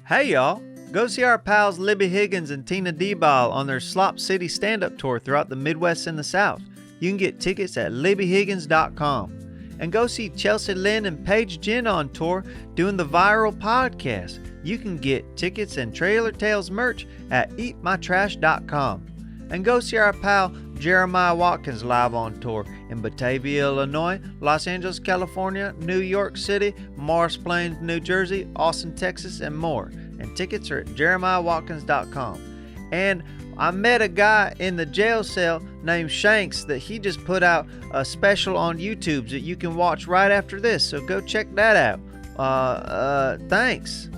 Hey y'all, go see our pals Libbie Higgins and Tina Deball on their Slop City stand-up tour throughout the Midwest and the South. You can get tickets at LibbieHiggins.com. And go see Chelcie, Lynn, and Paige Jen on tour doing the viral podcast. You can get tickets and Trailer Tales merch at EatMyTrash.com. And go see our pal Jeremiah Watkins live on tour in Batavia, Illinois, Los Angeles, California, New York City, Morris Plains, New Jersey, Austin, Texas, and more. And tickets are at JeremiahWatkins.com. And I met a guy in the jail cell named Shanks that he just put out a special on YouTube that you can watch right after this. So go check that out. Thanks.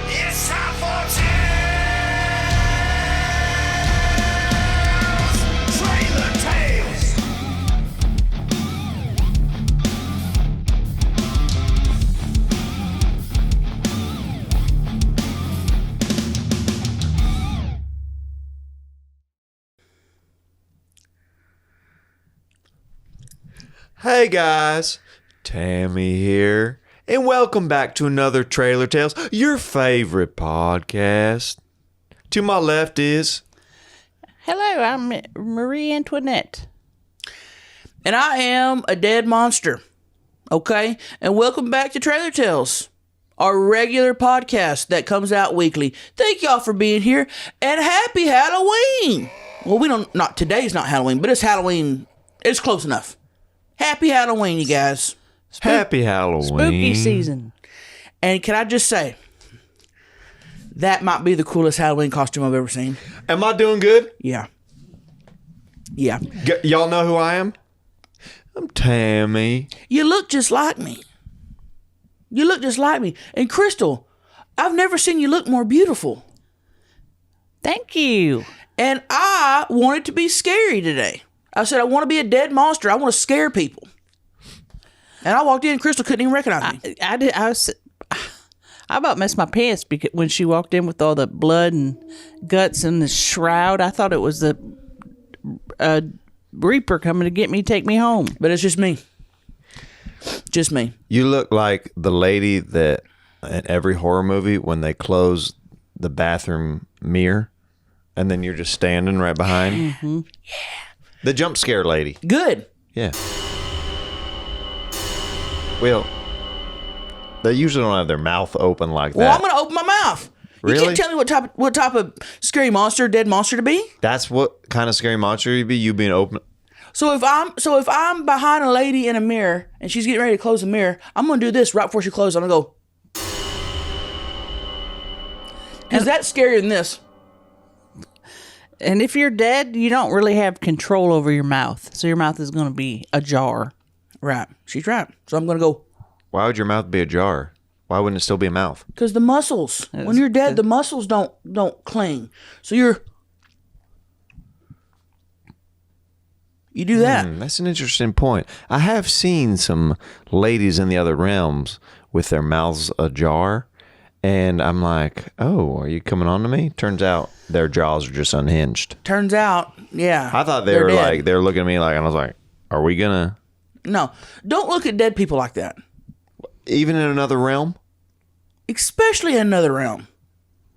It's time for Trailer Tales. Hey guys, Tammy here, and welcome back to another Trailer Tales, your favorite podcast. To my left is... Hello, I'm Marie Antoinette. And I am a dead monster. Okay? And welcome back to Trailer Tales, our regular podcast that comes out weekly. Thank y'all for being here, and happy Halloween! Well, not today's not Halloween, but it's Halloween. It's close enough. Happy Halloween, you guys. Happy Halloween. Spooky season. And can I just say, that might be the coolest Halloween costume I've ever seen. Am I doing good? Yeah. Yeah. Y'all know who I am? I'm Tammy. You look just like me. You look just like me. And Crystal, I've never seen you look more beautiful. Thank you. And I wanted to be scary today. I said, I want to be a dead monster. I want to scare people. And I walked in and Crystal couldn't even recognize me. I about messed my pants because when she walked in with all the blood and guts and the shroud, I thought it was the Reaper coming to get me, take me home. But it's just me. Just me. You look like the lady that in every horror movie when they close the bathroom mirror and then you're just standing right behind. Mm-hmm. Yeah. The jump scare lady. Good. Yeah. Well, they usually don't have their mouth open like that. Well, I'm going to open my mouth. Really? You can't tell me what type of scary monster, dead monster to be. That's what kind of scary monster you'd be, you being open. So if I'm behind a lady in a mirror and she's getting ready to close the mirror, I'm going to do this right before she closes. I'm going to go. Because that's scarier than this. And if you're dead, you don't really have control over your mouth. So your mouth is going to be ajar. Right. She's right. So I'm going to go. Why would your mouth be ajar? Why wouldn't it still be a mouth? Because the muscles, when you're dead, the muscles don't cling. So you do that. That's an interesting point. I have seen some ladies in the other realms with their mouths ajar. And I'm like, oh, are you coming on to me? Turns out their jaws are just unhinged. Turns out, yeah. I thought they were dead. like, they were looking at me like, and I was like, are we gonna? No, don't look at dead people like that. Even in another realm? Especially in another realm.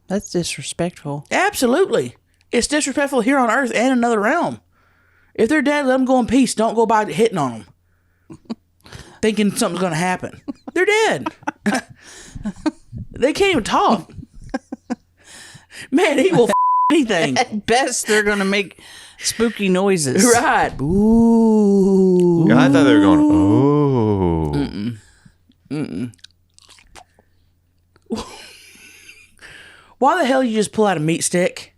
That's disrespectful. Absolutely. It's disrespectful here on Earth and another realm. If they're dead, let them go in peace. Don't go by hitting on them. Thinking something's going to happen. They're dead. They can't even talk. Man, he will anything. At best, they're going to make spooky noises. Right. Ooh. Yeah, I thought they were going, oh. Why the hell you just pull out a meat stick?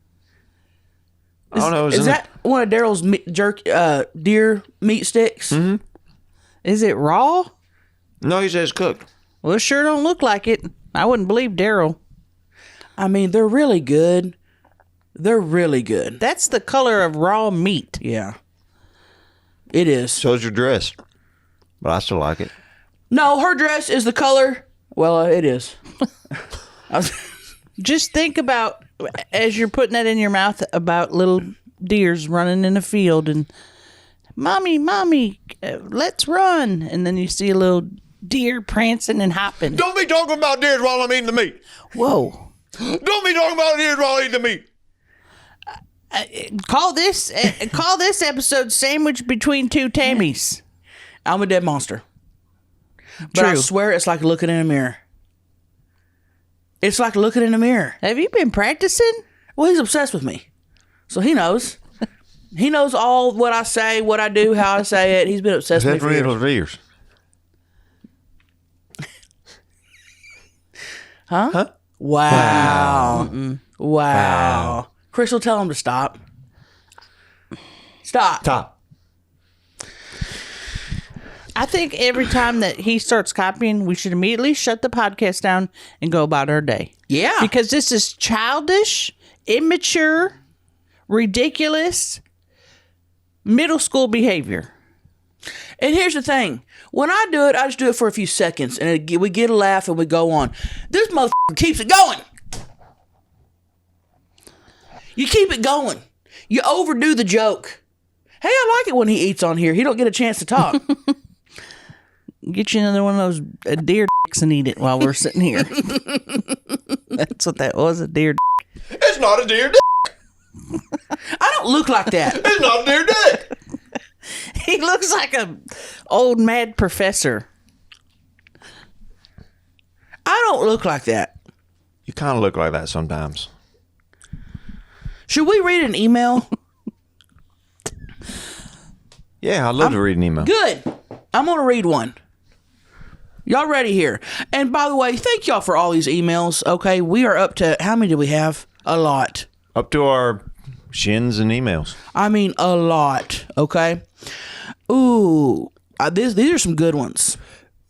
I don't know. Is that one of Daryl's deer meat sticks? Mm-hmm. Is it raw? No, he says cooked. Well, it sure don't look like it. I wouldn't believe Daryl. I mean, they're really good. They're really good. That's the color of raw meat. Yeah. It is. So's your dress. But I still like it. No, her dress is the color. Well, it is. Just think about, as you're putting that in your mouth, about little deers running in a field and, mommy, let's run. And then you see a little deer prancing and hopping. Don't be talking about deers while I'm eating the meat. Whoa. Don't be talking about deers while I eat the meat. Call this episode Sandwich Between Two Tammys. I'm a dead monster. But I True. swear it's like looking in a mirror. It's like looking in a mirror. Have you been practicing? Well, he's obsessed with me. So he knows. He knows all what I say, what I do, how I say it. He's been obsessed with me for years. deers. Huh? Wow. Wow. Crystal, tell him to stop. Stop. Top. I think every time that he starts copying, we should immediately shut the podcast down and go about our day. Yeah. Because this is childish, immature, ridiculous, middle school behavior. And here's the thing. When I do it, I just do it for a few seconds. And we get a laugh and we go on. This motherfucker keeps it going. You keep it going. You overdo the joke. Hey, I like it when he eats on here. He don't get a chance to talk. Get you another one of those deer dicks and eat it while we're sitting here. That's what that was, a deer dick. It's not a deer dick. I don't look like that. It's not a deer dick. He looks like a old mad professor. I don't look like that. You kind of look like that sometimes. Should we read an email? Yeah, I'd love to read an email. Good. I'm going to read one. Y'all ready here? And by the way, thank y'all for all these emails. Okay, we are up to, how many do we have? A lot. Up to our shins and emails. I mean, a lot. Okay. Ooh, these are some good ones.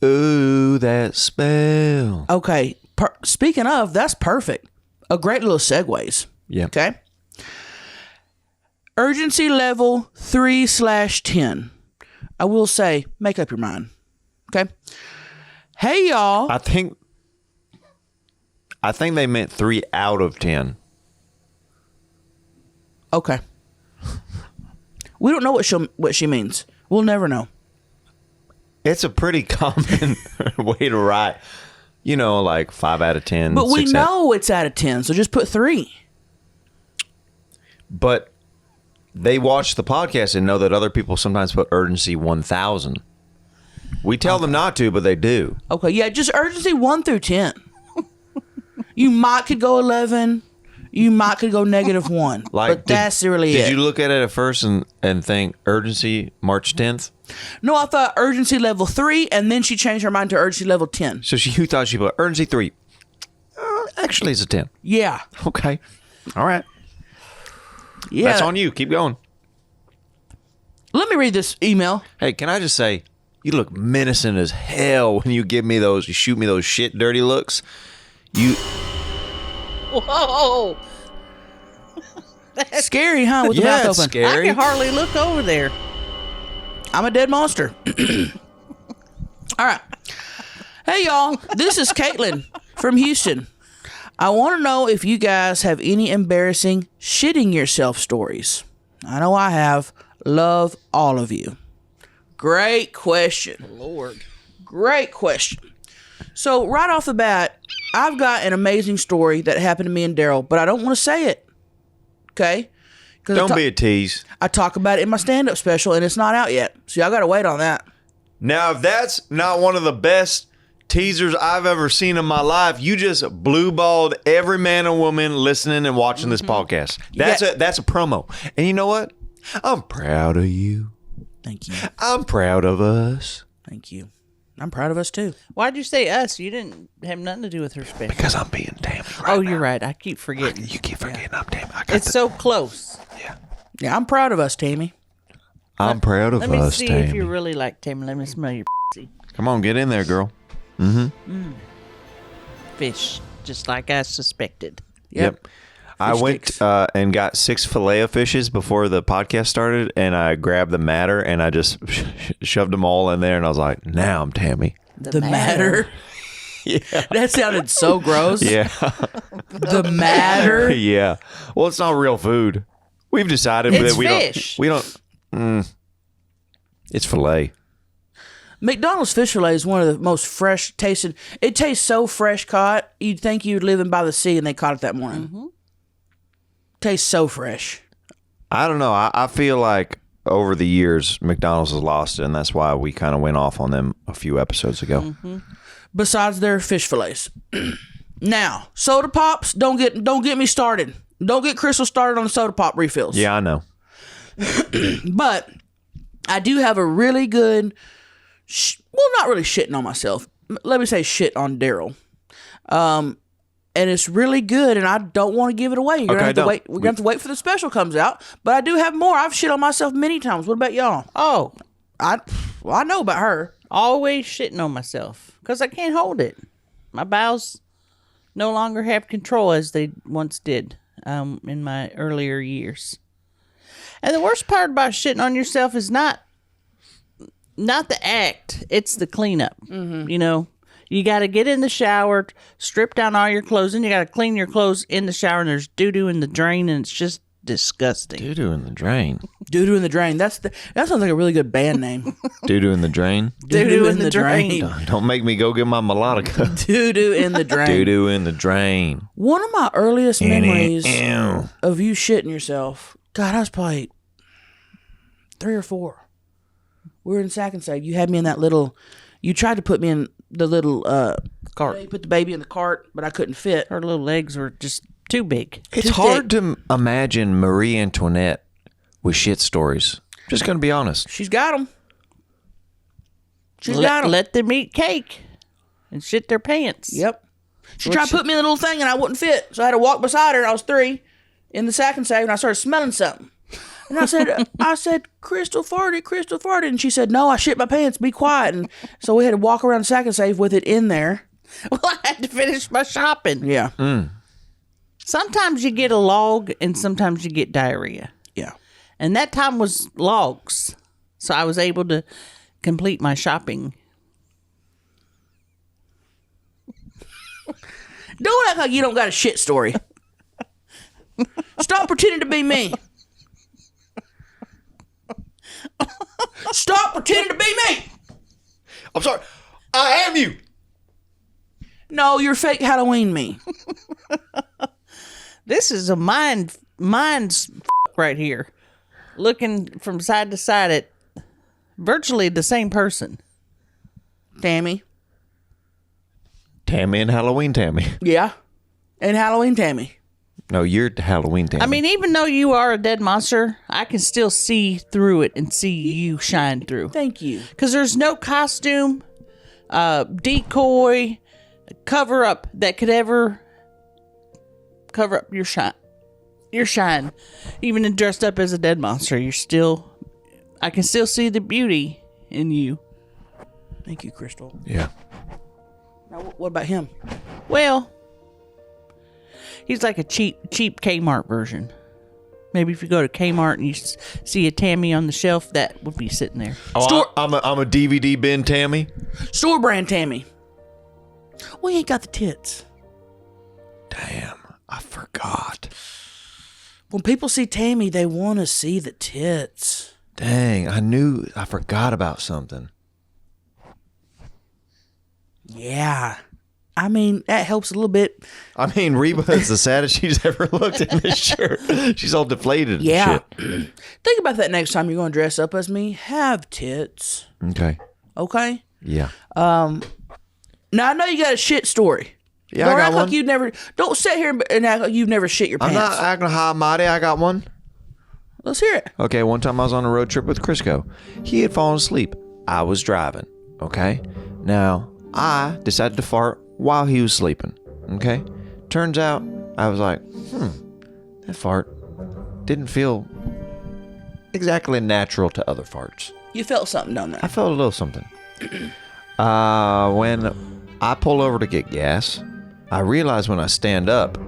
Ooh, that spell. Okay. Speaking of, that's perfect. A great little segues. Yeah. Okay. Urgency level 3/10. I will say, make up your mind. Okay. Hey, y'all. I think they meant 3 out of 10. Okay. We don't know what she means. We'll never know. It's a pretty common way to write, like 5 out of 10. But we 6 know it's out of 10, so just put 3. But they watch the podcast and know that other people sometimes put urgency 1000. We tell them not to, but they do. Okay, yeah, just urgency 1 through 10. You might could go 11. You might could go -1. But that's really it. Did you look at it at first and think urgency March 10th? No, I thought urgency level 3, and then she changed her mind to urgency level 10. So you thought she put urgency 3. Actually, it's a 10. Yeah. Okay. All right. Yeah. That's on you. Keep going. Let me read this email. Hey, can I just say, you look menacing as hell when you shoot me those shit dirty looks. Whoa. Scary, huh? With the Yeah, mouth it's open. scary. I can hardly look over there. I'm a dead monster. All right. Hey, y'all. This is Caitlin from Houston. I want to know if you guys have any embarrassing shitting yourself stories. I know I have. Love all of you. Great question. Lord. Great question. So right off the bat, I've got an amazing story that happened to me and Daryl, but I don't want to say it. Okay? Don't be a tease. I talk about it in my stand-up special, and it's not out yet. So y'all got to wait on that. Now, if that's not one of the best teasers I've ever seen in my life, you just blue-balled every man and woman listening and watching this podcast. That's a promo. And you know what? I'm proud of you. Thank you. I'm proud of us. Thank you. I'm proud of us, too. Why'd you say us? You didn't have nothing to do with her special. Because I'm being Tammy right Oh, now. you're right. I keep forgetting. You keep forgetting I'm Tammy. I got It's so close. Yeah. Yeah, I'm proud of us, Tammy. I'm proud of Let me us, see Tammy. if you really like Tammy. Let me smell your Come on, get in there, girl. fish, just like I suspected. Yep. I Fish went sticks. and got 6 filet of fishes before the podcast started, and I grabbed the matter and I just shoved them all in there, and I was like, now I'm Tammy. The matter. Yeah. That sounded so gross. Yeah. The matter. Yeah. Well, it's not real food. We've decided It's that we fish. don't. It's filet. McDonald's fish fillet is one of the most fresh tasted. It tastes so fresh caught. You'd think you're living by the sea and they caught it that morning. Tastes so fresh. I don't know. I feel like over the years, McDonald's has lost it, and that's why we kind of went off on them a few episodes ago. Besides their fish fillets. Now, soda pops, don't get me started. Don't get Crystal started on the soda pop refills. Yeah, I know. But I do have a really good, not really shitting on myself. Let me say shit on Daryl. And it's really good, and I don't want to give it away. You're gonna have to wait. We're gonna have to wait for the special comes out. But I do have more. I've shit on myself many times. What about y'all? Oh, I know about her. always shitting on myself because I can't hold it. My bowels no longer have control as they once did in my earlier years. And the worst part about shitting on yourself is not the act, it's the cleanup. You know, you got to get in the shower, strip down all your clothes, and you got to clean your clothes in the shower, and there's doo-doo in the drain, and it's just disgusting. Doo-doo in the drain. Doo-doo in the drain. That sounds like a really good band name. Doo-doo in the drain. Doo-doo in the drain. Don't make me go get my melodica. Doo-doo in the drain. Doo-doo in the drain. One of my earliest memories Ew. of you shitting yourself, God, I was probably 3 or 4. We were in Sack and Save. You had me in that little, you tried to put me in the little cart. You put the baby in the cart, but I couldn't fit. Her little legs were just too big. It's hard to imagine Marie Antoinette with shit stories. Just gonna be honest. She's got them. She's got them. Let them eat cake and shit their pants. Yep. She tried to put me in the little thing and I wouldn't fit. So I had to walk beside her. I was 3 in the Sack and Save and I started smelling something. And I said, Crystal farted. And she said, no, I shit my pants. Be quiet. And so we had to walk around the Sack and Save with it in there. Well, I had to finish my shopping. Yeah. Sometimes you get a log and sometimes you get diarrhea. Yeah. And that time was logs. So I was able to complete my shopping. Don't act like you don't got a shit story. Stop pretending to be me. Stop pretending to be me. I'm sorry. I am you. No, you're fake Halloween me. This is a mind's right here. Looking from side to side at virtually the same person. Tammy. Tammy and Halloween Tammy. Yeah. And Halloween Tammy. No, you're Halloween Tammy. I mean, even though you are a dead monster, I can still see through it and see you shine through. Thank you. Because there's no costume, decoy, cover up that could ever cover up your shine. Your shine. Even dressed up as a dead monster, I can still see the beauty in you. Thank you, Crystal. yeah. Now, what about him? Well, he's like a cheap Kmart version. Maybe if you go to Kmart and you see a Tammy on the shelf, that would be sitting there. Oh, I'm a DVD bin Tammy. Store brand Tammy. Well, he ain't got the tits. Damn, I forgot. When people see Tammy, they want to see the tits. Dang, I forgot about something. Yeah. I mean, that helps a little bit. I mean, Reba is the saddest she's ever looked in this shirt. She's all deflated Yeah. and shit. Think about that next time you're going to dress up as me. Have tits. Okay. Okay? Yeah. Now, I know you got a shit story. Yeah, Don't I got act one. like you've never... Don't sit here and act like you've never shit your I'm pants. not acting high and mighty. I got one. Let's hear it. Okay, one time I was on a road trip with Crisco. He had fallen asleep. I was driving. Okay? Now, I decided to fart while he was sleeping. Okay? Turns out, I was like, that fart didn't feel exactly natural to other farts. You felt something down there. I felt a little something. When I pull over to get gas, I realize when I stand up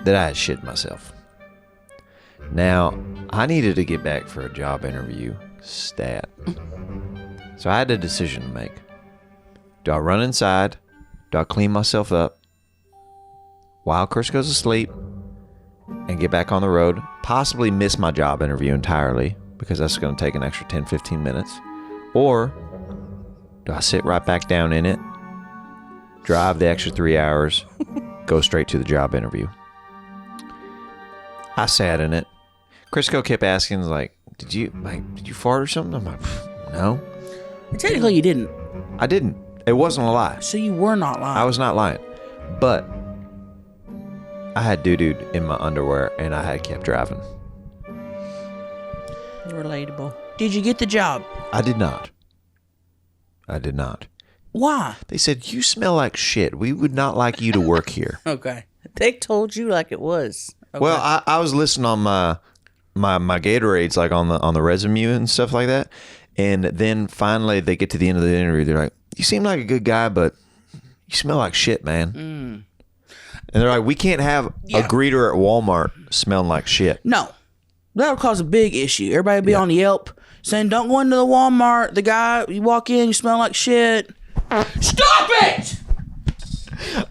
that I had shit myself. Now, I needed to get back for a job interview, stat. So I had a decision to make. Do I run inside? Do I clean myself up while Chris goes to sleep and get back on the road? Possibly miss my job interview entirely because that's going to take an extra 10, 15 minutes. Or Do I sit right back down in it, drive the extra 3 hours, go straight to the job interview? I sat in it. Crisco kept asking, like, did you fart or something? I'm like, no. Technically, you didn't. I didn't. It wasn't a lie. So you were not lying. I was not lying. But I had doo-dooed in my underwear, and I had kept driving. Relatable. Did you get the job? I did not. I did not. Why? They said, you smell like shit. We would not like you to work here. Okay. They told you like it was. Okay. Well, I was listening on my Gatorades, like on the resume and stuff like that. And then finally they get to the end of the interview. They're like, you seem like a good guy, but you smell like shit, man. And they're like, we can't have a greeter at Walmart smelling like shit. No. That'll cause a big issue. Everybody will be on Yelp saying, don't go into the Walmart. The guy, you walk in, you smell like shit. Stop it!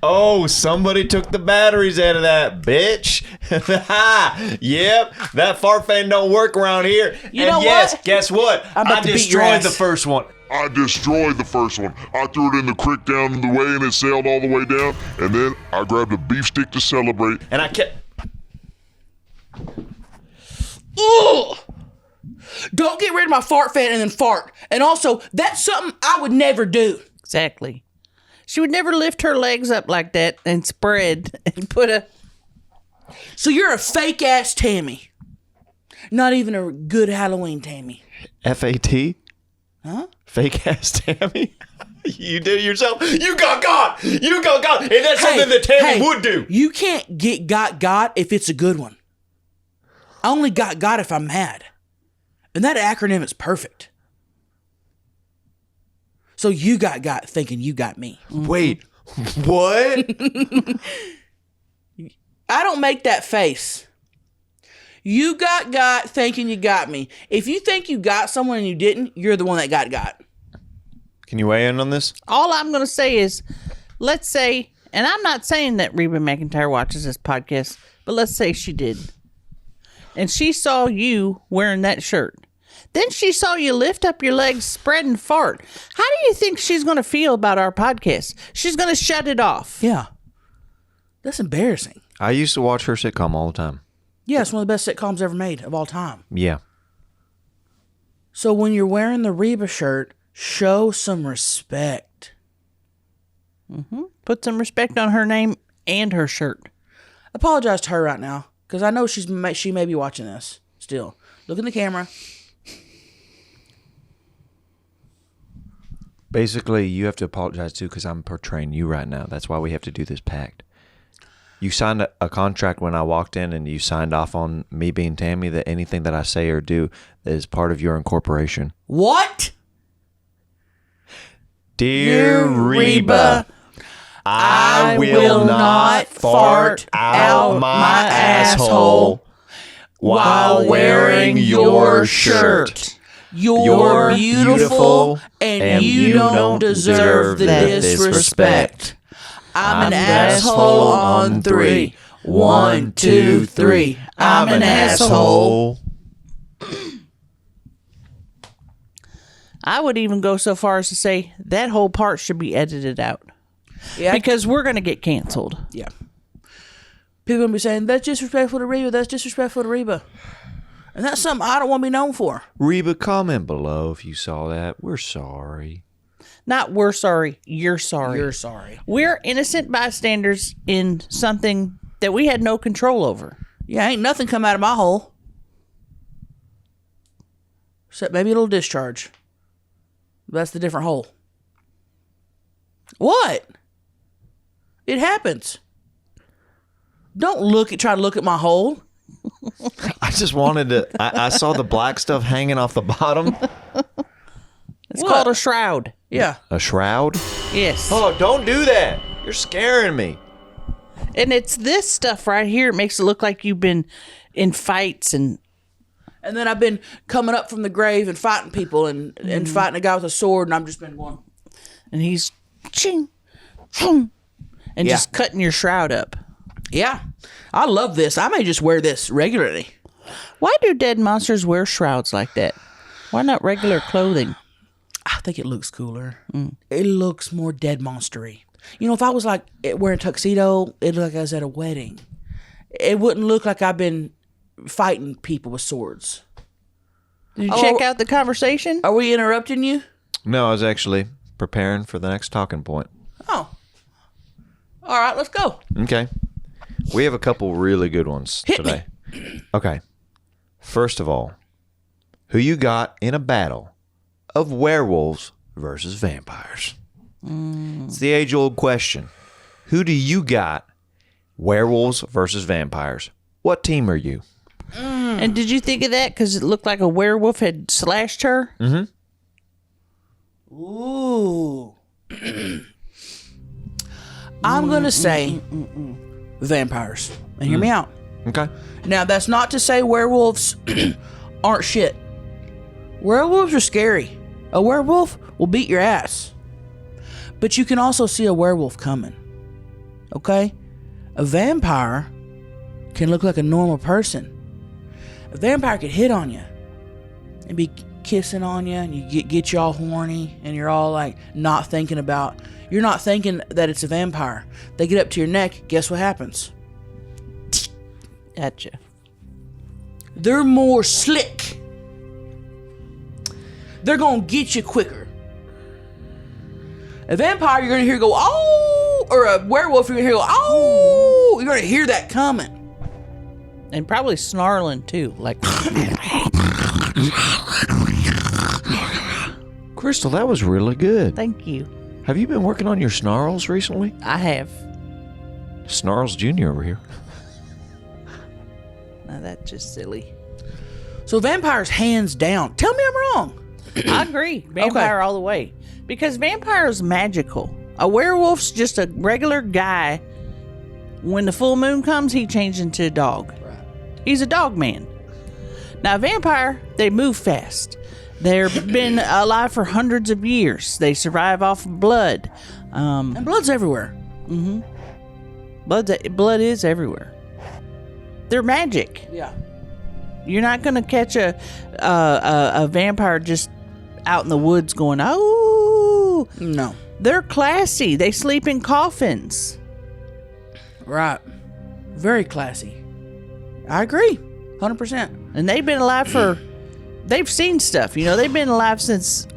Oh, somebody took the batteries out of that, bitch. Yep, that fart fan don't work around here. You know what? Guess what? I'm about to beat your ass. The first one. I destroyed the first one. I threw it in the creek down the way and it sailed all the way down. And then I grabbed a beef stick to celebrate. And I kept... Ugh! Don't get rid of my fart fan and then fart. And also, that's something I would never do. Exactly. She would never lift her legs up like that and spread and put a... So you're a fake ass Tammy. Not even a good Halloween Tammy. FAT? Huh? Fake ass Tammy? You did it yourself. You got God. You got God. And that's something that Tammy would do. You can't get got if it's a good one. I only got if I'm mad. And that acronym is perfect. So you got thinking you got me. Wait, what? I don't make that face. You got thinking you got me. If you think you got someone and you didn't, you're the one that got. Can you weigh in on this? All I'm going to say is, let's say, and I'm not saying that Reba McEntire watches this podcast, but let's say she did. And she saw you wearing that shirt. Then she saw you lift up your legs, spread, and fart. How do you think she's going to feel about our podcast? She's going to shut it off. Yeah. That's embarrassing. I used to watch her sitcom all the time. Yeah, it's one of the best sitcoms ever made of all time. Yeah. So when you're wearing the Reba shirt, show some respect. Mm-hmm. Put some respect on her name and her shirt. Apologize to her right now, because I know she may be watching this still. Look in the camera. Basically, you have to apologize too because I'm portraying you right now. That's why we have to do this pact. You signed a contract when I walked in and you signed off on me being Tammy that anything that I say or do is part of your incorporation. What? Dear Reba, I will not fart out my asshole while wearing your shirt. You're beautiful and you don't deserve the disrespect. I'm an asshole on 3. 1, 2, 3. I'm an asshole. I would even go so far as to say that whole part should be edited out. Yeah, Because we're going to get canceled. yeah. People going to be saying, that's disrespectful to Reba. That's disrespectful to Reba. And that's something I don't want to be known for. Reba, comment below if you saw that. We're sorry. Not we're sorry, you're sorry. You're sorry. We're innocent bystanders in something that we had no control over. Yeah, ain't nothing come out of my hole. Except maybe a little discharge. That's the different hole. What? It happens. Don't try to look at my hole. I just wanted to. I saw the black stuff hanging off the bottom. It's called a shroud. Yeah. A shroud? Yes. Oh, don't do that. You're scaring me. And it's this stuff right here. It makes it look like you've been in fights and And then I've been coming up from the grave and fighting people and fighting a guy with a sword, and I've just been going. and he's ching, ching, and Yeah. just cutting your shroud up. Yeah. I love this. I may just wear this regularly. Why do dead monsters wear shrouds like that? Why not regular clothing? I think it looks cooler. It looks more dead monstery. You know, if I was like wearing a tuxedo, it'd look like I was at a wedding. It wouldn't look like I've been fighting people with swords. Did you check out the conversation? Are we interrupting you? No, I was actually preparing for the next talking point. Oh. All right, let's go. Okay. We have a couple really good ones Hit today. Okay. First of all, who you got in a battle of werewolves versus vampires? It's the age-old question. Who do you got? Werewolves versus vampires. What team are you? And did you think of that because it looked like a werewolf had slashed her? Ooh. I'm going to say vampires. And hear me out. Okay. Now, that's not to say werewolves aren't shit. Werewolves are scary. A werewolf will beat your ass. But you can also see a werewolf coming. Okay? A vampire can look like a normal person. A vampire could hit on you and be kissing on you, and you get you all horny, and you're all like you're not thinking that it's a vampire. They get up to your neck, guess what happens? Gotcha. They're more slick. They're gonna get you quicker. A vampire, you're gonna hear go, oh, or a werewolf, you're gonna hear go, oh, you're gonna hear that coming. And probably snarling too, like. Crystal, that was really good. Thank you. Have you been working on your snarls recently? I have. Snarls Jr. over here. Now that's just silly. So vampires, hands down. Tell me I'm wrong. I agree. Vampire all the way. Because vampire is magical. A werewolf's just a regular guy. When the full moon comes, he changes into a dog. Right. He's a dog man. Now, a vampire, they move fast. They've been alive for hundreds of years. They survive off of blood. And blood's everywhere. Blood is everywhere. They're magic. Yeah. You're not going to catch a vampire just out in the woods going, oh. No. They're classy. They sleep in coffins. Right. Very classy. I agree. 100%. And they've been alive for, they've seen stuff. You know, they've been alive since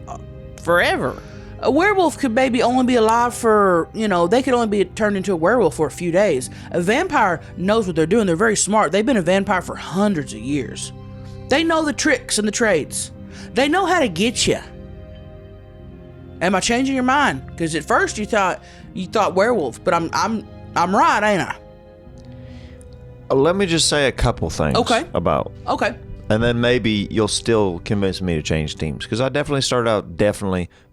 forever. A werewolf could maybe only be alive for, they could only be turned into a werewolf for a few days. A vampire knows what they're doing. They're very smart. They've been a vampire for hundreds of years. They know the tricks and the trades. They know how to get you. Am I changing your mind? Because at first you thought werewolf, but I'm right, ain't I? Let me just say a couple things about. Okay. And then maybe you'll still convince me to change teams. Because I definitely started out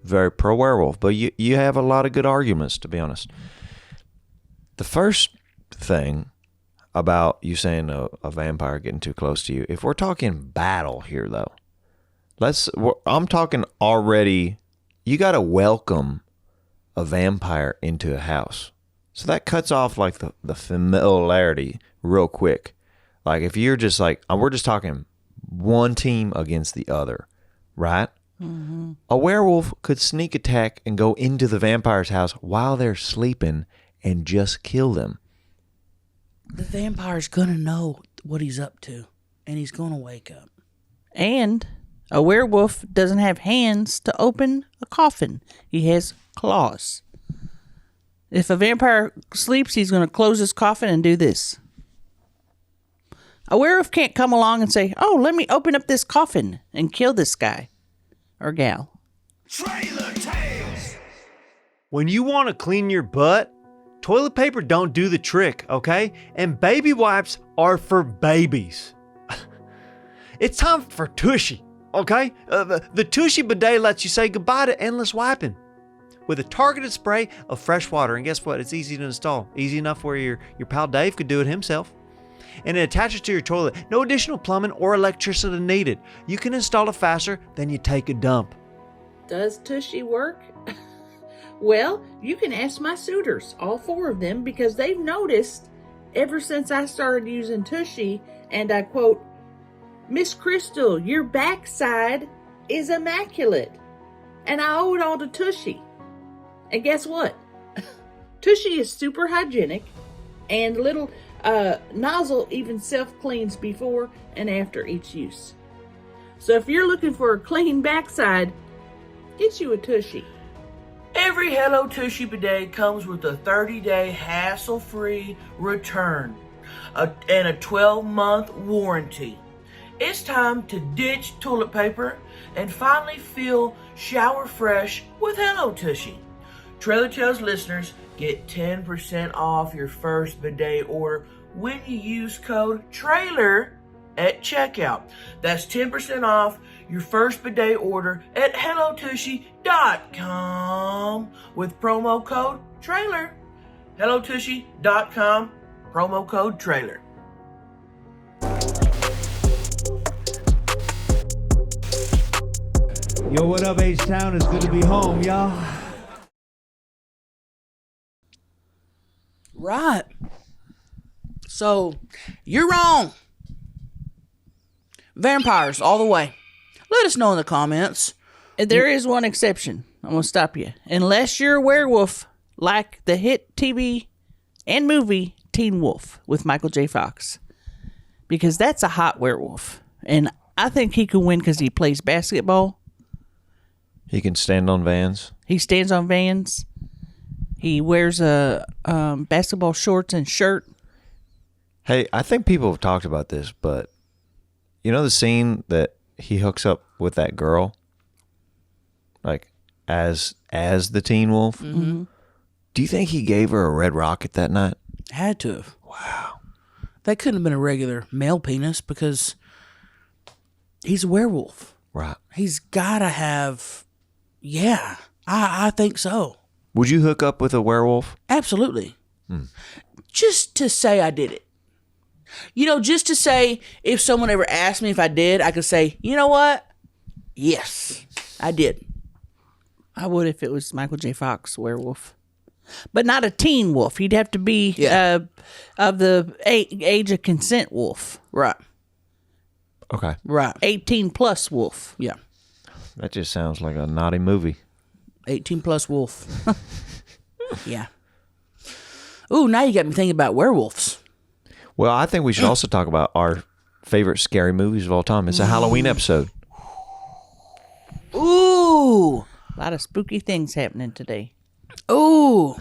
very pro-werewolf. But you have a lot of good arguments, to be honest. The first thing about you saying a vampire getting too close to you, if we're talking battle here, though, I'm talking already, you got to welcome a vampire into a house. So that cuts off like the familiarity real quick. Like if you're just like, we're just talking one team against the other, right? Mm-hmm. A werewolf could sneak attack and go into the vampire's house while they're sleeping and just kill them. The vampire's gonna know what he's up to, and he's gonna wake up. And a werewolf doesn't have hands to open a coffin. He has claws. If a vampire sleeps, he's going to close his coffin and do this. A werewolf can't come along and say, oh, let me open up this coffin and kill this guy or gal. Trailer Tales. When you want to clean your butt, toilet paper don't do the trick, okay? And baby wipes are for babies. It's time for Tushy, okay? The Tushy bidet lets you say goodbye to endless wiping. With a targeted spray of fresh water. And guess what? It's easy to install. Easy enough where your pal Dave could do it himself. And it attaches to your toilet. No additional plumbing or electricity needed. You can install it faster than you take a dump. Does Tushy work? Well, you can ask my suitors, all 4 of them, because they've noticed ever since I started using Tushy, and I quote, Miss Crystal, your backside is immaculate. And I owe it all to Tushy. And guess what? Tushy is super hygienic, and little nozzle even self-cleans before and after each use. So if you're looking for a clean backside, get you a Tushy. Every Hello Tushy bidet comes with a 30-day hassle-free return and a 12-month warranty. It's time to ditch toilet paper and finally feel shower fresh with Hello Tushy. Trailer Tales listeners get 10% off your first bidet order when you use code TRAILER at checkout. That's 10% off your first bidet order at HelloTushy.com with promo code TRAILER. HelloTushy.com, promo code TRAILER. Yo, what up, H-Town? It's good to be home, y'all. Right. So, you're wrong. Vampires all the way. Let us know in the comments. There is one exception. I'm going to stop you. Unless you're a werewolf like the hit TV and movie Teen Wolf with Michael J. Fox. Because that's a hot werewolf. And I think he could win because he plays basketball. He can stand on vans. He stands on vans. He wears a basketball shorts and shirt. Hey, I think people have talked about this, but you know the scene that he hooks up with that girl, like as the Teen Wolf? Mm-hmm. Do you think he gave her a red rocket that night? Had to have. Wow. That couldn't have been a regular male penis because he's a werewolf. Right. He's got to have... Yeah, I think so. Would you hook up with a werewolf? Absolutely. Just to say I did it. You know, just to say if someone ever asked me if I did, I could say, you know what? Yes, I did. I would if it was Michael J. Fox werewolf. But not a teen wolf. He'd have to be of the age of consent wolf. Right. Okay. Right. 18 plus wolf. Yeah. That just sounds like a naughty movie. 18 plus wolf. Yeah. Ooh, now you got me thinking about werewolves. Well, I think we should also talk about our favorite scary movies of all time. It's a Halloween episode. Ooh. A lot of spooky things happening today. Ooh.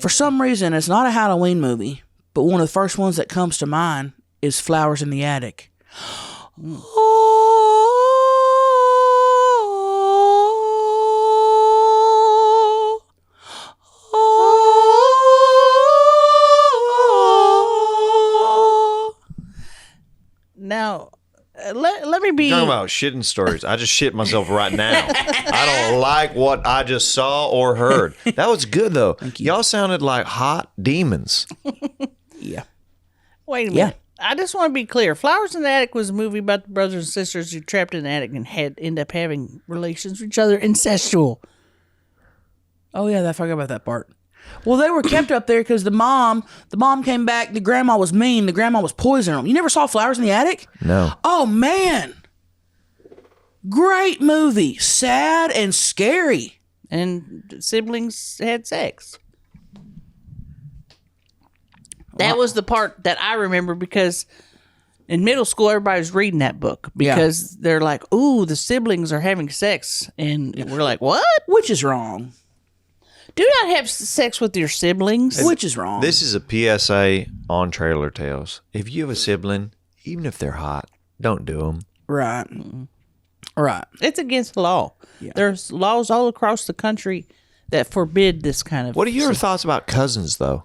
For some reason, it's not a Halloween movie, but one of the first ones that comes to mind is Flowers in the Attic. Now, let me be... Talking about shitting stories. I just shit myself right now. I don't like what I just saw or heard. That was good, though. Y'all sounded like hot demons. Yeah. Wait a minute. I just want to be clear. Flowers in the Attic was a movie about the brothers and sisters who trapped in the attic and end up having relations with each other, incestual. Oh, yeah, I forgot about that part. Well, they were kept up there because the mom came back. The grandma was mean. The grandma was poisoning them. You never saw Flowers in the Attic? No. Oh, man. Great movie. Sad and scary. And siblings had sex. That was the part that I remember because in middle school, everybody was reading that book because they're like, ooh, the siblings are having sex. And we're like, what? Which is wrong. Do not have sex with your siblings. Which is wrong. This is a PSA on Trailer Tales. If you have a sibling, even if they're hot, don't do them. Right. Right. It's against the law. Yeah. There's laws all across the country that forbid this kind of... What are your thoughts about cousins, though?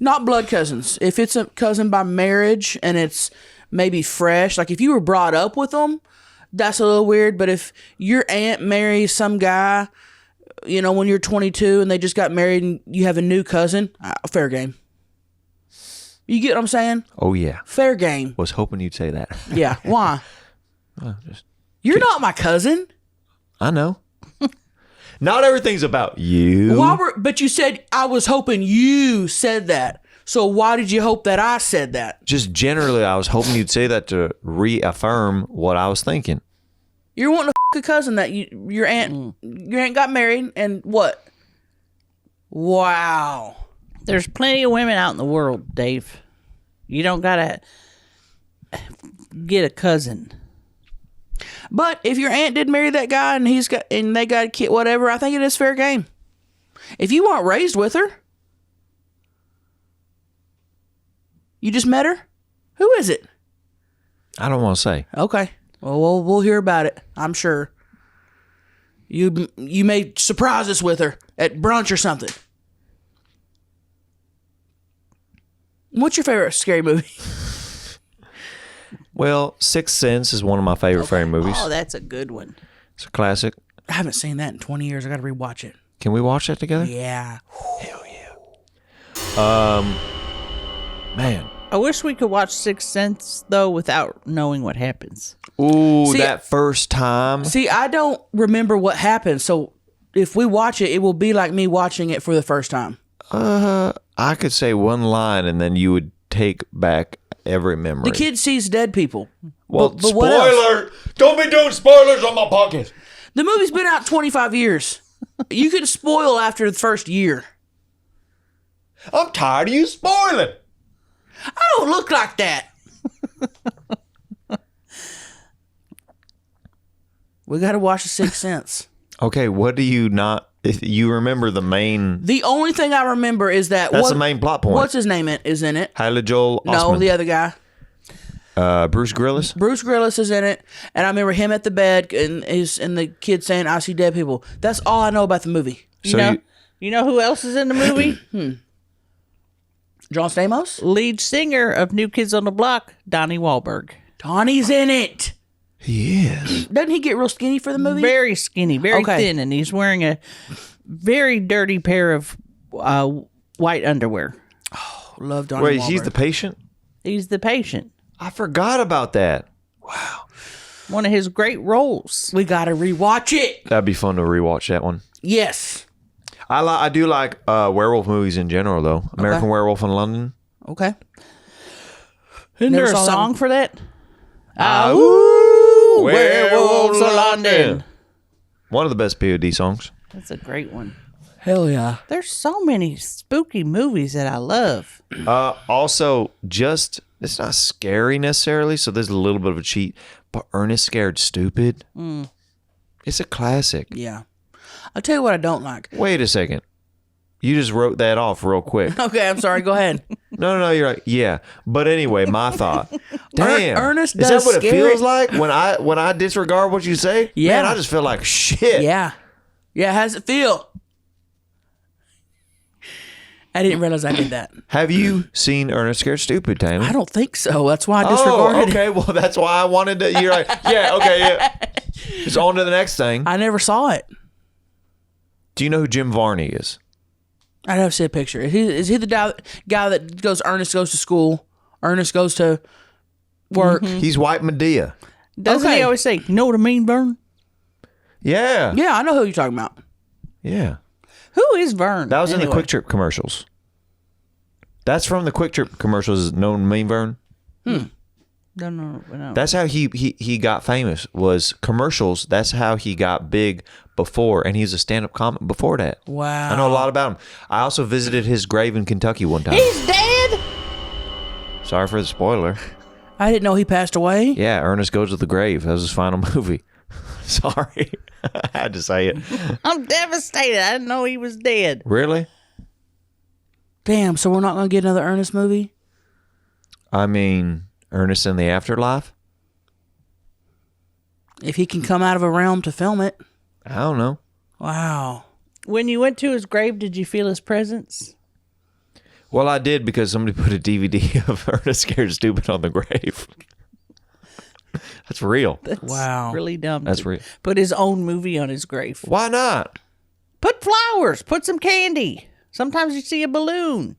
Not blood cousins. If it's a cousin by marriage and it's maybe fresh, like if you were brought up with them, that's a little weird. But if your aunt marries some guy, you know, when you're 22 and they just got married and you have a new cousin, fair game. You get what I'm saying? Oh, yeah. Fair game. Was hoping you'd say that. Yeah. Why? You're not my cousin. I know. Not everything's about you. But you said, I was hoping you said that. So why did you hope that I said that? Just generally, I was hoping you'd say that to reaffirm what I was thinking. You're wanting to a cousin that your aunt got married and what? Wow. There's plenty of women out in the world, Dave. You don't gotta get a cousin. But if your aunt did marry that guy and they got a kid, whatever, I think it is fair game. If you weren't raised with her, you just met her. Who is it? I don't want to say. Okay. Well, we'll hear about it. I'm sure. You may surprise us with her at brunch or something. What's your favorite scary movie? Well, Sixth Sense is one of my favorite scary movies. Oh, that's a good one. It's a classic. I haven't seen that in 20 years. I got to rewatch it. Can we watch that together? Yeah. Hell yeah. Man. I wish we could watch Sixth Sense, though, without knowing what happens. Ooh, See, that first time. See, I don't remember what happened, so if we watch it, it will be like me watching it for the first time. I could say one line and then you would take back every memory. The kid sees dead people. Well, but what else? spoiler! Don't be doing spoilers on my podcast. The movie's been out 25 years. You can spoil after the first year. I'm tired of you spoiling. I don't look like that. We got to watch The Sixth Sense. Okay, what do you not... If you remember the main... The only thing I remember is that... That's the main plot point. What's his name is in it? Haley Joel Osment. No, the other guy. Bruce Grillis? Bruce Grillis is in it, and I remember him at the bed and the kid saying, "I see dead people." That's all I know about the movie. You know who else is in the movie? John Stamos? Lead singer of New Kids on the Block, Donnie Wahlberg. Donnie's in it. He is. Doesn't he get real skinny for the movie? Very skinny, very Okay. thin, and he's wearing a very dirty pair of white underwear. Love Donnie Wait, Wahlberg. he's the patient? He's the patient. I forgot about that. One of his great roles. We got to rewatch it. That'd be fun to rewatch that one. Yes. I do like werewolf movies in general, though. American Werewolf in London. Okay. Isn't Never there a saw that song one. for that? Ooh, Werewolves of London. One of the best POD songs. That's a great one. Hell yeah. There's so many spooky movies that I love. Also, just, it's not scary necessarily, so there's a little bit of a cheat, but Ernest Scared Stupid. It's a classic. Yeah. I'll tell you what I don't like. Wait a second. You just wrote that off real quick. Okay, I'm sorry. Go ahead. No, you're right. Yeah. But anyway, my thought. Damn. Ernest Is that does what it scary- feels like when I disregard what you say? Yeah. Man, I just feel like shit. Yeah. Yeah, how's it feel? I didn't realize I did that. Have you seen Ernest Scared Stupid, Tammy? I don't think so. That's why I disregarded it. okay. Well, that's why I wanted to. You're like, yeah, okay, yeah. Just on to the next thing. I never saw it. Do you know who Jim Varney is? I'd have to see a picture. Is he the guy that goes, Ernest goes to school, Ernest goes to work? He's White Medea. Doesn't Okay. he always say, "You know what I mean, Vern"? Yeah. Yeah, I know who you're talking about. Yeah. Who is Vern? That was in the anyway? Quick Trip commercials. That's from the Quick Trip commercials. Known Mean Vern. No. That's how he got famous. Was commercials. That's how he got big before, and he's a stand-up comic before that. Wow. I know a lot about him. I also visited his grave in Kentucky one time. He's dead. Sorry for the spoiler. I didn't know he passed away. Yeah, Ernest Goes to the Grave. That was his final movie. Sorry. I had to say it. I'm devastated. I didn't know he was dead. Really? Damn, so we're not going to get another Ernest movie? I mean, Ernest in the Afterlife? If he can come out of a realm to film it. I don't know. Wow. When you went to his grave, did you feel his presence? Well, I did because somebody put a DVD of Ernest Scared Stupid on the grave. That's real. That's Wow. really dumb. That's to real. Put his own movie on his grave. Why not? Put flowers. Put some candy. Sometimes you see a balloon.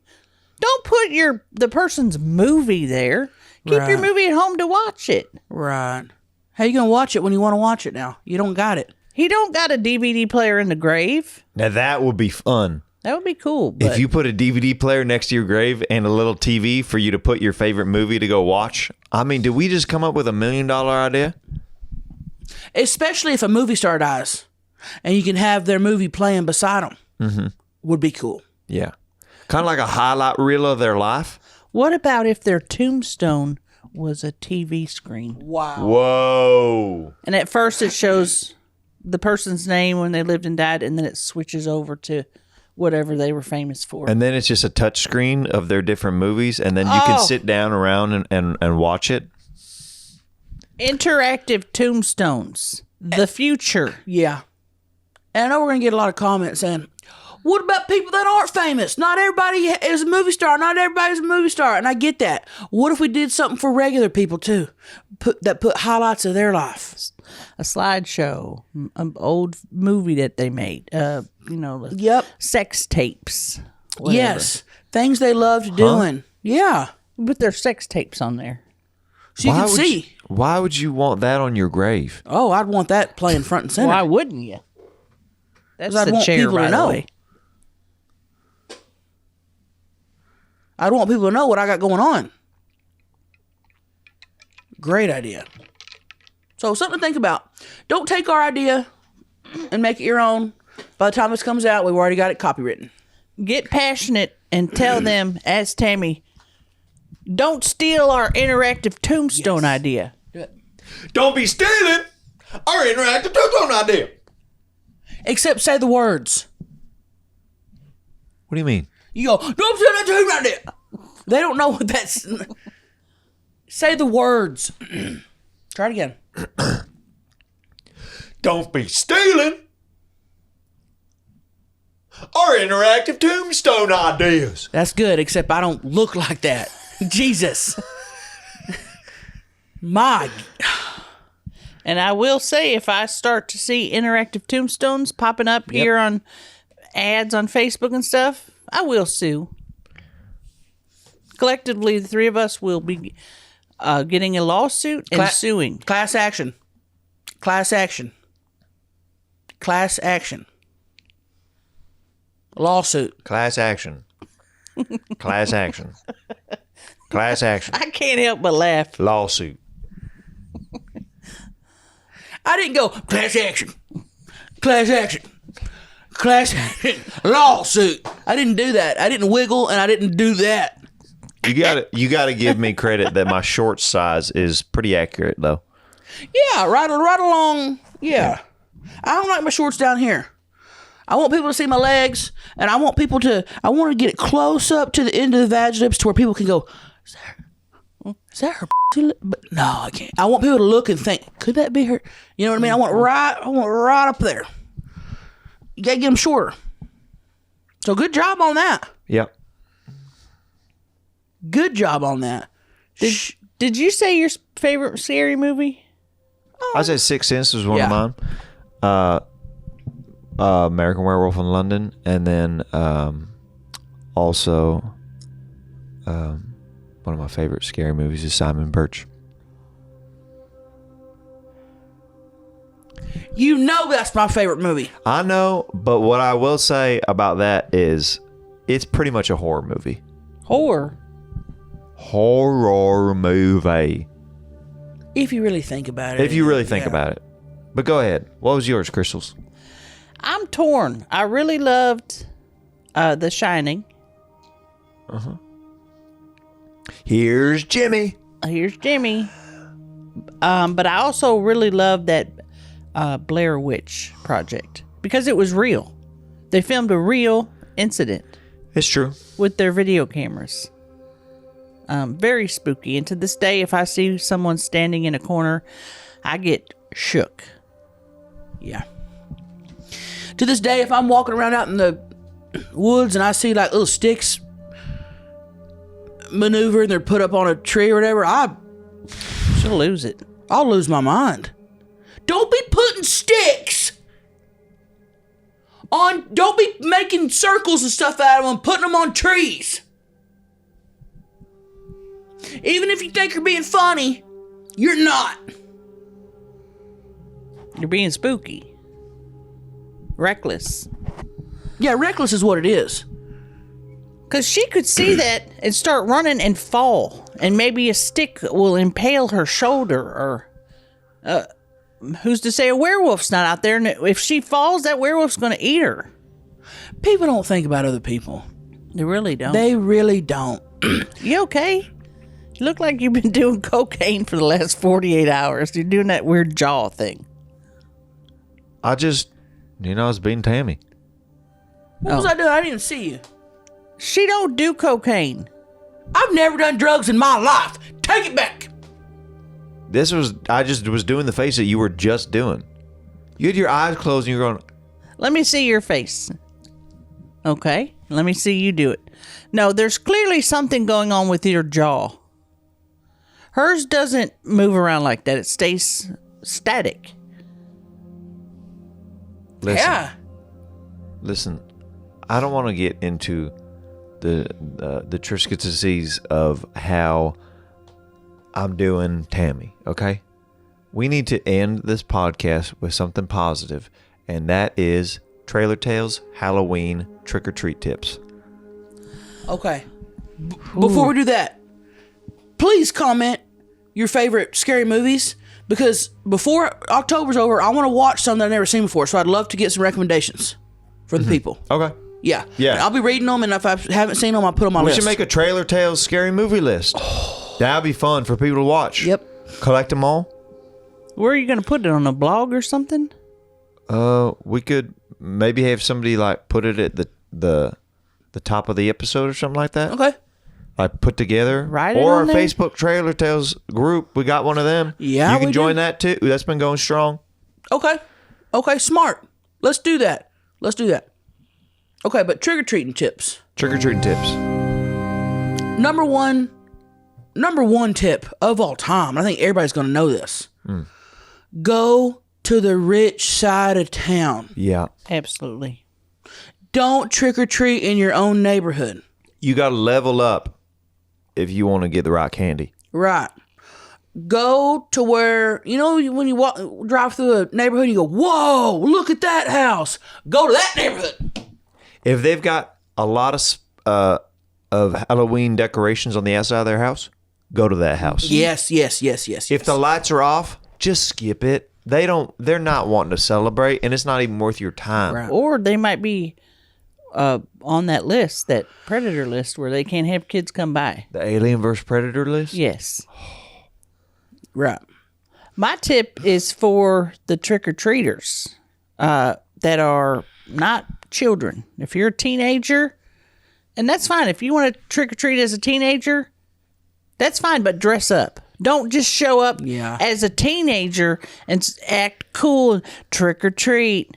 Don't put the person's movie there. Keep your Right. movie at home to watch it. Right. How you going to watch it when you want to watch it now? You don't got it. He don't got a DVD player in the grave. Now that would be fun. That would be cool. But If you put a DVD player next to your grave and a little TV for you to put your favorite movie to go watch. I mean, did we just come up with $1 million idea? Especially if a movie star dies and you can have their movie playing beside them. Mm-hmm. Would be cool. Yeah. Kind of like a highlight reel of their life. What about if their tombstone was a TV screen? Wow. Whoa. And at first it shows the person's name when they lived and died, and then it switches over to whatever they were famous for. And then it's just a touch screen of their different movies, and then you can sit down around and watch it. Interactive tombstones. The future. Yeah. And I know we're going to get a lot of comments saying, what about people that aren't famous? Not everybody is a movie star. Not everybody's a movie star. And I get that. What if we did something for regular people too? Put highlights of their life. A slideshow. An old movie that they made. Yep. Sex tapes. Whatever. Yes. Things they loved doing. Yeah. But there's sex tapes on there. So you can see. Why would you want that on your grave? Oh, I'd want that playing front and center. Why wouldn't you? That's I'd the want chair, people by to the know. way. I'd want people to know what I got going on. Great idea. So something to think about. Don't take our idea and make it your own. By the time this comes out, we've already got it copywritten. Get passionate and tell them, as Tammy, don't steal our interactive tombstone idea. Don't be stealing our interactive tombstone idea. Except say the words. What do you mean? You go, don't steal that tombstone idea. They don't know what that's... Say the words. Try it again. Don't be stealing our interactive tombstone ideas. That's good, except I don't look like that. Jesus. My... And I will say, if I start to see interactive tombstones popping up here on ads on Facebook and stuff, I will sue. Collectively, the three of us will be getting a lawsuit and suing. Class action. Class action. Class action. Lawsuit. Class action. Class action. Class action. I can't help but laugh. Lawsuit. I didn't go, class action. Class action. Class action. Lawsuit. I didn't do that. I didn't wiggle and I didn't do that. You gotta give me credit that my short size is pretty accurate though. Yeah, right along. Yeah. I don't like my shorts down here. I want people to see my legs, and I want to get it close up to the end of the vag lips to where people can go, is that her p-? But no, I can't. I want people to look and think, could that be her? You know what I mean? I want right up there. You gotta get them shorter. So good job on that. Yep. Good job on that. Did you say your favorite scary movie? I said Sixth Sense was one of mine. American Werewolf in London, and then also one of my favorite scary movies is Simon Birch. You know that's my favorite movie. I know, but what I will say about that is it's pretty much a horror movie. Horror movie. If you really think about it. If you really think about it. But go ahead. What was yours, Crystals? I'm torn. I really loved The Shining. Uh-huh. Here's Jimmy. But I also really loved that Blair Witch Project because it was real. They filmed a real incident. It's true. With their video cameras. Very spooky. And to this day, if I see someone standing in a corner, I get shook. Yeah. To this day, if I'm walking around out in the woods and I see like little sticks maneuver and they're put up on a tree or whatever, she'll lose it. I'll lose my mind. Don't be putting sticks on, don't be making circles and stuff out of them, putting them on trees. Even if you think you're being funny, you're not. You're being spooky. Reckless. Yeah, reckless is what it is. Because she could see that and start running and fall. And maybe a stick will impale her shoulder or... who's to say a werewolf's not out there? And if she falls, that werewolf's going to eat her. People don't think about other people. They really don't. They really don't. You okay? You look like you've been doing cocaine for the last 48 hours. You're doing that weird jaw thing. I just, I was being Tammy. What was I doing? I didn't see you. She don't do cocaine. I've never done drugs in my life. Take it back. I just was doing the face that you were just doing. You had your eyes closed and you were going, Let me see your face. Okay, let me see you do it. No, there's clearly something going on with your jaw. Hers doesn't move around like that. It stays static. listen, listen, I don't want to get into the intricacies of how I'm doing Tammy, okay? We need to end this podcast with something positive, and that is Trailer Tales Halloween trick-or-treat tips. Okay. Before we do that, please comment your favorite scary movies, because before October's over, I want to watch something I've never seen before, so I'd love to get some recommendations for the people. Okay. Yeah. Yeah. And I'll be reading them, and if I haven't seen them, I'll put them on my We list. should make a Trailer Tales scary movie list. That'd be fun for people to watch. Yep. Collect them all. Where are you going to put it? On a blog or something? We could maybe have somebody like put it at the top of the episode or something like that. Okay. Like put together. Write it or our on there? Facebook Trailer Tales group. We got one of them. Yeah, you can we join do. that too. That's been going strong. Okay. Okay, smart. Let's do that. Okay, but trick-or-treating tips. Trick or treating tips. Number one tip of all time, I think everybody's going to know this. Go to the rich side of town. Yeah. Absolutely. Don't trick-or-treat in your own neighborhood. You got to level up if you want to get the right candy. Right. Go to where, when you drive through a neighborhood, you go, whoa, look at that house. Go to that neighborhood. If they've got a lot of Halloween decorations on the outside of their house, go to that house. Yes. If the lights are off, just skip it. They're not wanting to celebrate, and it's not even worth your time. Right. Or they might be on that list, that predator list, where they can't have kids come by. The Alien vs. Predator list? Yes. Right. My tip is for the trick-or-treaters that are not children. If you're a teenager, and that's fine. If you want to trick-or-treat as a teenager, that's fine, but dress up. Don't just show up as a teenager and act cool and trick-or-treat.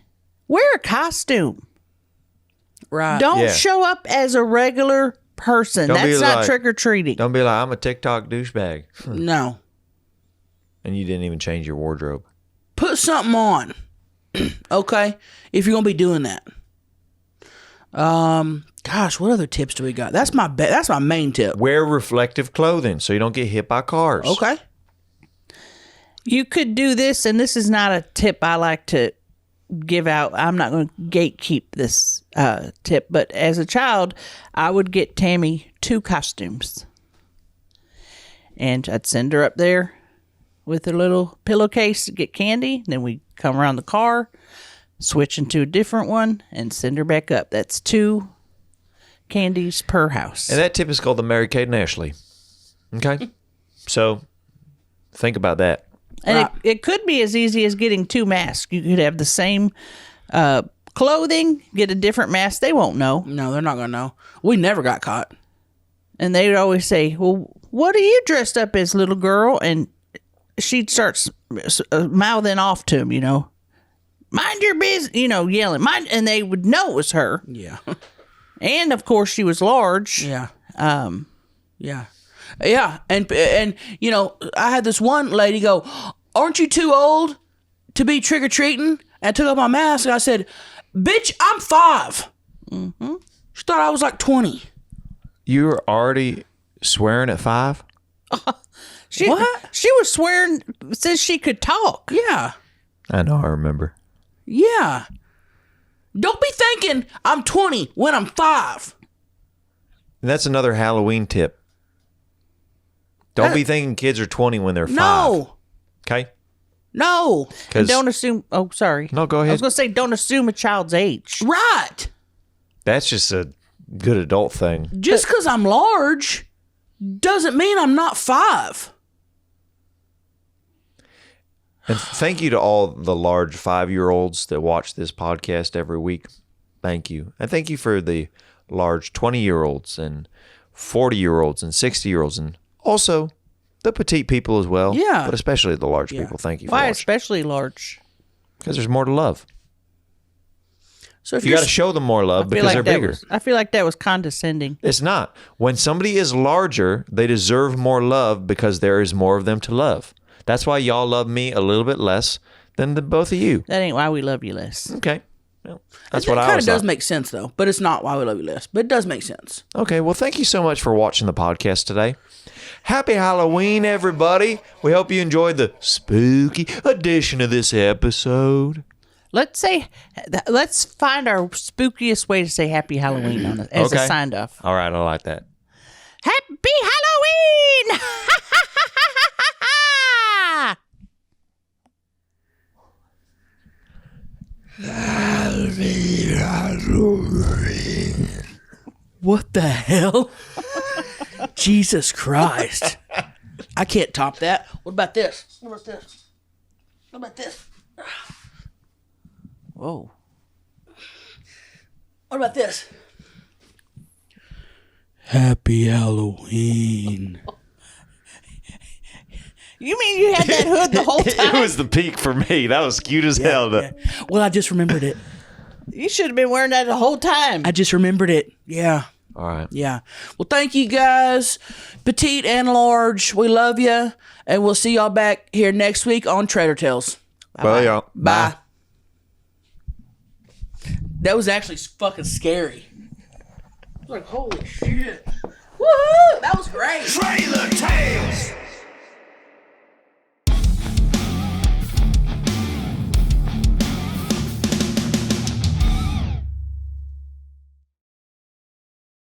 Wear a costume. Right. Don't show up as a regular person. That's not trick-or-treating. Don't be like, I'm a TikTok douchebag. No. And you didn't even change your wardrobe. Put something on. Okay? If you're going to be doing that. Gosh, what other tips do we got? That's my main tip. Wear reflective clothing so you don't get hit by cars. Okay. You could do this, and this is not a tip I like to give out. I'm not going to gatekeep this tip, but as a child, I would get Tammy 2 costumes. And I'd send her up there with her little pillowcase to get candy. Then we'd come around the car, switch into a different one, and send her back up. That's 2 candies per house. And that tip is called the Mary-Kate and Ashley. Okay? So, think about that. And it could be as easy as getting 2 masks. You could have the same clothing, get a different mask. They won't know. No, they're not going to know. We never got caught. And they would always say, well, what are you dressed up as, little girl? And she'd start mouthing off to him, mind your business, yelling. And they would know it was her. Yeah. And, of course, she was large. Yeah. Yeah. Yeah. And I had this one lady go, aren't you too old to be trick-or-treating? And I took off my mask and I said, bitch, I'm 5. Mm-hmm. She thought I was like 20. You were already swearing at 5? What? She was swearing since she could talk. Yeah. I know, I remember. Yeah. Don't be thinking I'm 20 when I'm 5. And that's another Halloween tip. Don't be thinking kids are 20 when they're 5. No. Okay? No. And don't assume. Oh, sorry. No, go ahead. I was going to say, don't assume a child's age. Right. That's just a good adult thing. Just because I'm large doesn't mean I'm not 5. And thank you to all the large 5-year-olds that watch this podcast every week. Thank you. And thank you for the large 20-year-olds and 40-year-olds and 60-year-olds and also the petite people as well. Yeah. But especially the large people. Thank you for Why watching. especially large? Because there's more to love. So if You you're got to show them more love because they're bigger. I feel like that was condescending. It's not. When somebody is larger, they deserve more love because there is more of them to love. That's why y'all love me a little bit less than the both of you. That ain't why we love you less. Okay. Well, that's it what I kind always of does thought. make sense though, but it's not why we love you less. But it does make sense. Okay, well, thank you so much for watching the podcast today. Happy Halloween, everybody. We hope you enjoyed the spooky edition of this episode. Let's find our spookiest way to say Happy Halloween on it as a sign off. All right, I like that. Happy Halloween! What the hell? Jesus Christ. I can't top that. What about this? What about this? What about this? Whoa. What about this? Happy Halloween. You mean you had that hood the whole time? It was the peak for me. That was cute as hell. Yeah. Well, I just remembered it. You should have been wearing that the whole time. I just remembered it. Yeah. All right. Yeah. Well, thank you guys, petite and large. We love you. And we'll see y'all back here next week on Trader Tales. Well, y'all. Bye. That was actually fucking scary. I was like, holy shit. Woohoo! That was great.